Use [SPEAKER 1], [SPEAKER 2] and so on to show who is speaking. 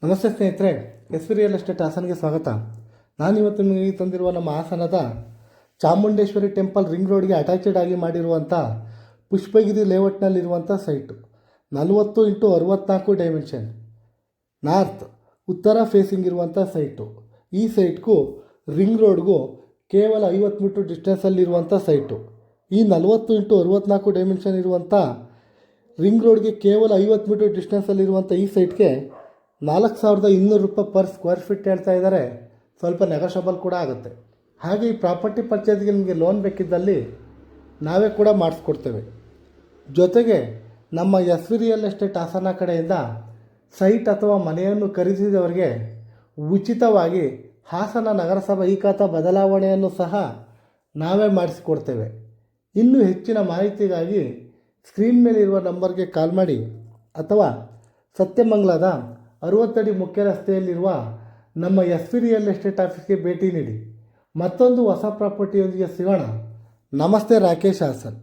[SPEAKER 1] ನಮಸ್ತೆ ಸ್ನೇಹಿತರೆ, S V real estate ಹಾಸನ್ಗೆ ಸ್ವಾಗತ. ನಾನಿವತ್ತು ನಿಮಗೆ ತಂದಿರುವ ನಮ್ಮ ಹಾಸನದ ಚಾಮುಂಡೇಶ್ವರಿ ಟೆಂಪಲ್ ರಿಂಗ್ ರೋಡ್ಗೆ ಅಟ್ಯಾಚೆಡ್ ಆಗಿ ಮಾಡಿರುವಂಥ ಪುಷ್ಪಗಿರಿ ಲೇಔಟ್ನಲ್ಲಿರುವಂಥ ಸೈಟು 40x64 ಡೈಮೆನ್ಷನ್ ನಾರ್ತ್ ಉತ್ತರ ಫೇಸಿಂಗ್ ಇರುವಂಥ ಸೈಟು. ಈ ಸೈಟ್ಗೂ ರಿಂಗ್ ರೋಡ್ಗೂ ಕೇವಲ 50 ಮೀಟ್ರ್ ಡಿಸ್ಟೆನ್ಸಲ್ಲಿರುವಂಥ ಸೈಟು. ಈ 40x64 ಡೈಮೆನ್ಷನ್ ಇರುವಂಥ ರಿಂಗ್ ರೋಡ್ಗೆ ಕೇವಲ 50 ಮೀಟ್ರ್ ಡಿಸ್ಟೆನ್ಸಲ್ಲಿರುವಂಥ ಈ ಸೈಟ್ಗೆ 4,200 ರೂಪಾಯಿ ಪರ್ ಸ್ಕ್ವೇರ್ ಫೀಟ್ ಹೇಳ್ತಾ ಇದ್ದಾರೆ. ಸ್ವಲ್ಪ ನೆಗೋಷಬಲ್ ಕೂಡ ಆಗುತ್ತೆ. ಹಾಗೆ ಈ ಪ್ರಾಪರ್ಟಿ ಪರ್ಚೇಸ್ಗೆ ನಿಮಗೆ ಲೋನ್ ಬೇಕಿದ್ದಲ್ಲಿ ನಾವೇ ಕೂಡ ಮಾಡಿಸ್ಕೊಡ್ತೇವೆ. ಜೊತೆಗೆ ನಮ್ಮ S V real estate Hassan ಕಡೆಯಿಂದ ಸೈಟ್ ಅಥವಾ ಮನೆಯನ್ನು ಖರೀದಿಸಿದವರಿಗೆ ಉಚಿತವಾಗಿ ಹಾಸನ ನಗರಸಭಾ ಈ ಖಾತಾ ಬದಲಾವಣೆಯನ್ನು ಸಹ ನಾವೇ ಮಾಡಿಸಿಕೊಡ್ತೇವೆ. ಇನ್ನೂ ಹೆಚ್ಚಿನ ಮಾಹಿತಿಗಾಗಿ ಸ್ಕ್ರೀನ್ ಮೇಲೆ ಇರುವ ನಂಬರ್ಗೆ ಕಾಲ್ ಮಾಡಿ ಅಥವಾ ಸತ್ಯಮಂಗಲದ 60 ಅಡಿ ಮುಖ್ಯ ರಸ್ತೆಯಲ್ಲಿರುವ ನಮ್ಮ ಎಸ್ ವಿ ರಿಯಲ್ ಎಸ್ಟೇಟ್ ಆಫೀಸ್ಗೆ ಭೇಟಿ ನೀಡಿ. ಮತ್ತೊಂದು ಹೊಸ ಪ್ರಾಪರ್ಟಿಯೊಂದಿಗೆ ಸಿಗೋಣ. ನಮಸ್ತೆ, ರಾಕೇಶ್ ಹಾಸನ್.